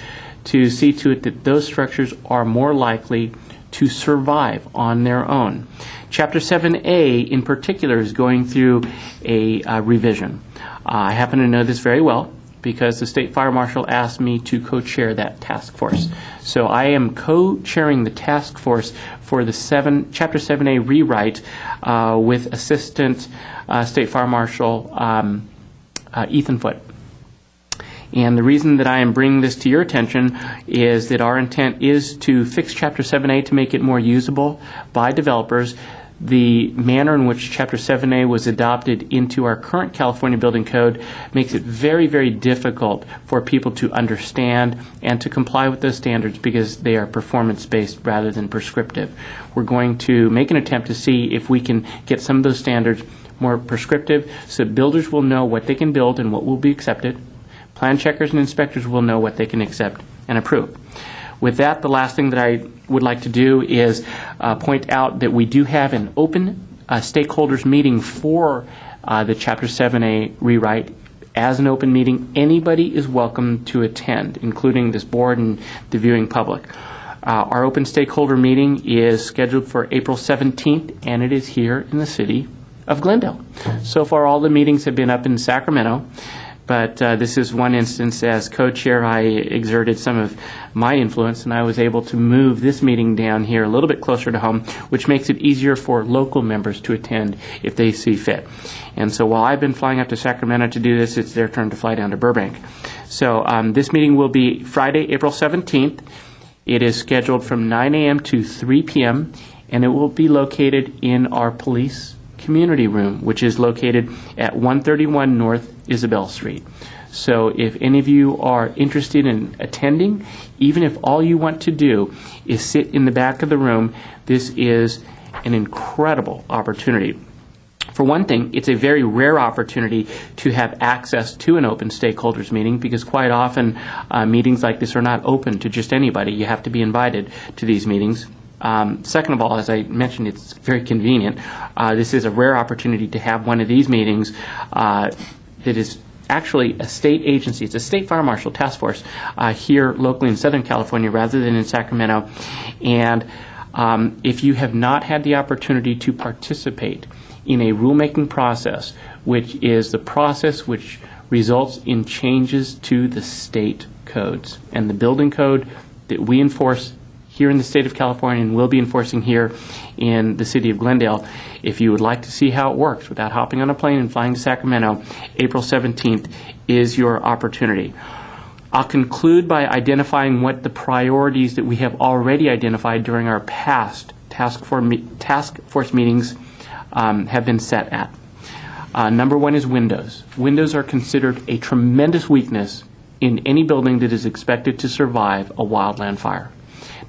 Speaker 4: to see to it that those structures are more likely to survive on their own. Chapter 7A in particular is going through a revision. I happen to know this very well because the State Fire Marshal asked me to co-chair that task force. So I am co-chairing the task force for the Chapter 7A rewrite with Assistant State Fire Marshal Ethan Foote. And the reason that I am bringing this to your attention is that our intent is to fix Chapter 7A to make it more usable by developers. The manner in which Chapter 7A was adopted into our current California Building Code makes it very, very difficult for people to understand and to comply with those standards because they are performance-based rather than prescriptive. We're going to make an attempt to see if we can get some of those standards more prescriptive so that builders will know what they can build and what will be accepted. Plan checkers and inspectors will know what they can accept and approve. With that, the last thing that I would like to do is point out that we do have an open stakeholders meeting for the Chapter 7A rewrite as an open meeting. Anybody is welcome to attend, including this board and the viewing public. Our open stakeholder meeting is scheduled for April 17th, and it is here in the city of Glendale. So far, all the meetings have been up in Sacramento, but this is one instance. As co-chair, I exerted some of my influence, and I was able to move this meeting down here a little bit closer to home, which makes it easier for local members to attend if they see fit. And so while I've been flying up to Sacramento to do this, it's their turn to fly down to Burbank. So this meeting will be Friday, April 17th. It is scheduled from 9 a.m. to 3 p.m., and it will be located in our police community room, which is located at 131 North Isabel Street. So if any of you are interested in attending, even if all you want to do is sit in the back of the room, this is an incredible opportunity. For one thing, it's a very rare opportunity to have access to an open stakeholders meeting, because quite often meetings like this are not open to just anybody. You have to be invited to these meetings. Second of all, as I mentioned, it's very convenient. This is a rare opportunity to have one of these meetings that is actually a state agency. It's a state fire marshal task force here locally in Southern California rather than in Sacramento. And if you have not had the opportunity to participate in a rulemaking process, which is the process which results in changes to the state codes and the building code that we enforce here in the state of California and will be enforcing here in the city of Glendale. If you would like to see how it works without hopping on a plane and flying to Sacramento, April 17th is your opportunity. I'll conclude by identifying what the priorities that we have already identified during our past task force meetings have been set at. Number one is windows. Windows are considered a tremendous weakness in any building that is expected to survive a wildland fire.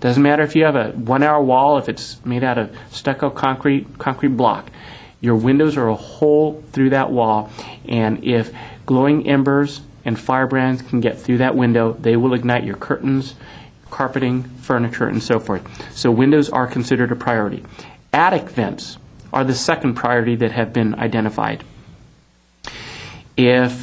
Speaker 4: Doesn't matter if you have a 1-hour wall, if it's made out of stucco concrete block. Your windows are a hole through that wall, and if glowing embers and firebrands can get through that window, they will ignite your curtains, carpeting, furniture, and so forth. So windows are considered a priority. Attic vents are the second priority that have been identified. If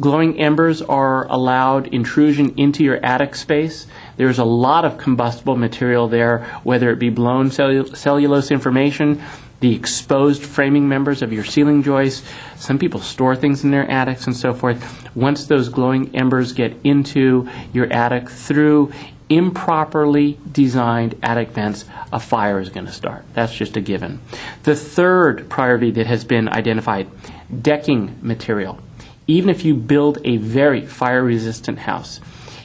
Speaker 4: glowing embers are allowed intrusion into your attic space, there's a lot of combustible material there, whether it be blown cellulose information, the exposed framing members of your ceiling joists. Some people store things in their attics and so forth. Once those glowing embers get into your attic through improperly designed attic vents, a fire is going to start. That's just a given. The third priority that has been identified, decking material. Even if you build a very fire-resistant house,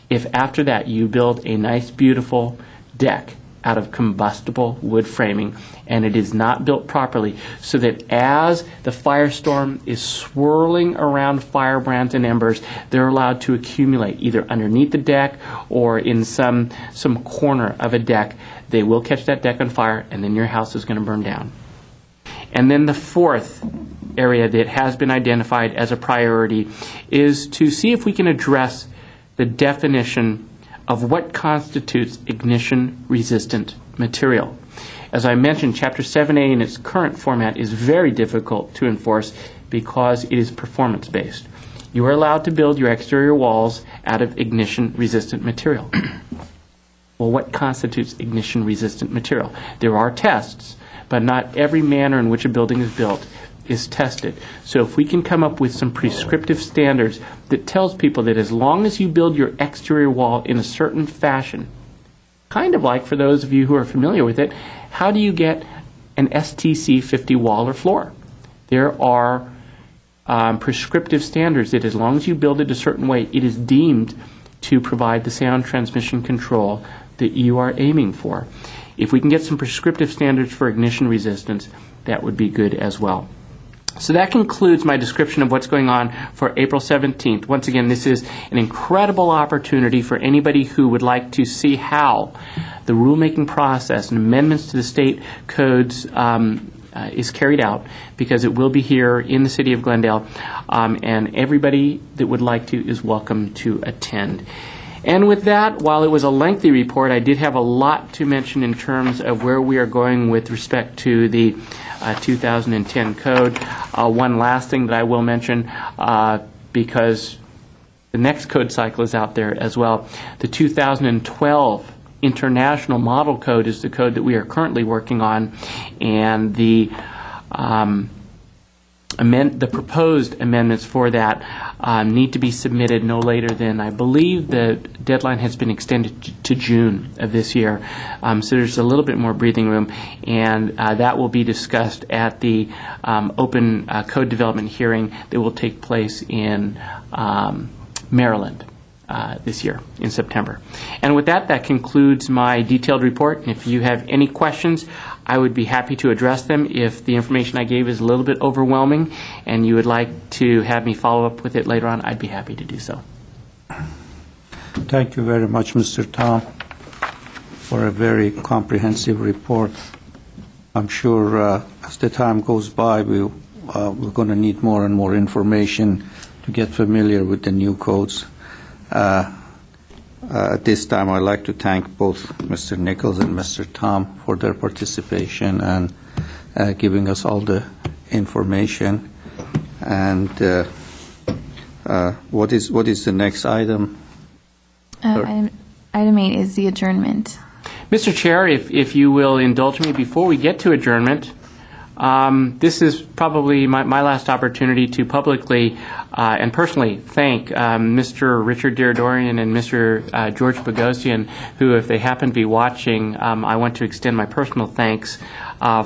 Speaker 4: if after that you build a nice, beautiful deck out of combustible wood framing, and it is not built properly, so that as the firestorm is swirling around firebrands and embers, they're allowed to accumulate either underneath the deck or in some corner of a deck. They will catch that deck on fire, and then your house is going to burn down. And then the fourth area that has been identified as a priority is to see if we can address the definition of what constitutes ignition-resistant material. As I mentioned, Chapter 7A in its current format is very difficult to enforce because it is performance-based. You are allowed to build your exterior walls out of ignition-resistant material. Well, what constitutes ignition-resistant material? There are tests, but not every manner in which a building is built is tested. So if we can come up with some prescriptive standards that tells people that as long as you build your exterior wall in a certain fashion, kind of like for those of you who are familiar with it, how do you get an STC 50 wall or floor? There are prescriptive standards that as long as you build it a certain way, it is deemed to provide the sound transmission control that you are aiming for. If we can get some prescriptive standards for ignition resistance, that would be good as well. So that concludes my description of what's going on for April 17th. Once again, this is an incredible opportunity for anybody who would like to see how the rulemaking process and amendments to the state codes is carried out, because it will be here in the city of Glendale, and everybody that would like to is welcome to attend. And with that, while it was a lengthy report, I did have a lot to mention in terms of where we are going with respect to the 2010 code. One last thing that I will mention, because the next code cycle is out there as well. The 2012 International Model Code is the code that we are currently working on, and the proposed amendments for that need to be submitted no later than, I believe the deadline has been extended to June of this year. So there's a little bit more breathing room, and that will be discussed at the open code development hearing that will take place in Maryland this year in September. And with that, that concludes my detailed report. And if you have any questions, I would be happy to address them. If the information I gave is a little bit overwhelming and you would like to have me follow up with it later on, I'd be happy to do so.
Speaker 1: Thank you very much, Mr. Tom, for a very comprehensive report. I'm sure as the time goes by, we're going to need more and more information to get familiar with the new codes. At this time, I'd like to thank both Mr. Nichols and Mr. Tom for their participation and giving us all the information. And what is the next item?
Speaker 2: Item 8 is the adjournment.
Speaker 4: Mr. Chair, if you will indulge me before we get to adjournment, this is probably my last opportunity to publicly and personally thank Mr. Richard Diridorian and Mr. George Bogosian, who, if they happen to be watching, I want to extend my personal thanks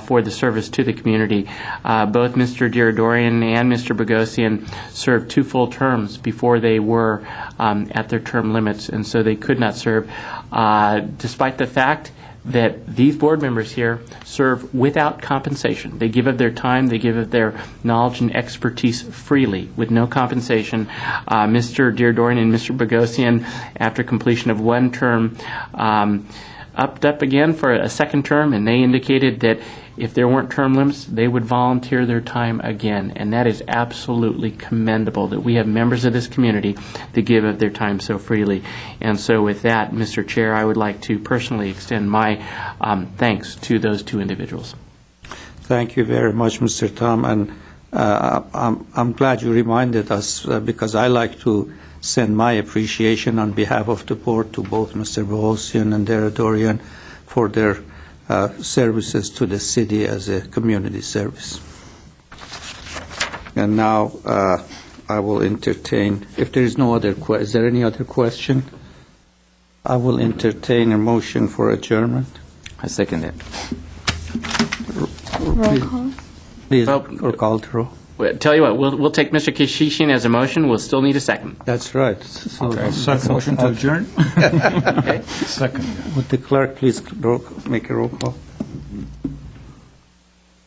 Speaker 4: for the service to the community. Both Mr. Diridorian and Mr. Bogosian served 2 full terms before they were at their term limits, and so they could not serve, despite the fact that these board members here serve without compensation. They give of their time, they give of their knowledge and expertise freely with no compensation. Mr. Diridorian and Mr. Bogosian, after completion of 1 term, upped up again for a 2nd term, and they indicated that if there weren't term limits, they would volunteer their time again. And that is absolutely commendable, that we have members of this community that give of their time so freely. And so with that, Mr. Chair, I would like to personally extend my thanks to those 2 individuals.
Speaker 1: Thank you very much, Mr. Tom. And I'm glad you reminded us because I like to send my appreciation on behalf of the board to both Mr. Bogosian and Diridorian for their services to the city as a community service. And now I will entertain, if there is no other is there any other question? I will entertain a motion for adjournment.
Speaker 3: I second it.
Speaker 2: Roll call.
Speaker 1: Please, or call the roll.
Speaker 4: Well, tell you what, we'll take Mr. Kishishian as a motion. We'll still need a second.
Speaker 1: That's right. So,
Speaker 3: Motion to adjourn?
Speaker 4: Okay.
Speaker 3: Second.
Speaker 1: would the clerk please make a roll call?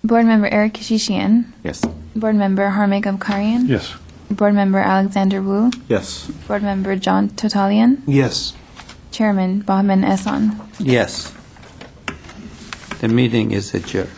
Speaker 2: Board Member Eric Kishishian.
Speaker 3: Yes.
Speaker 2: Board Member Harmig Abkarian.
Speaker 5: Yes.
Speaker 2: Board Member Alexander Wu.
Speaker 6: Yes.
Speaker 2: Board Member John Totalian.
Speaker 7: Yes.
Speaker 2: Chairman Bahman Ehsan.
Speaker 1: Yes. The meeting is adjourned.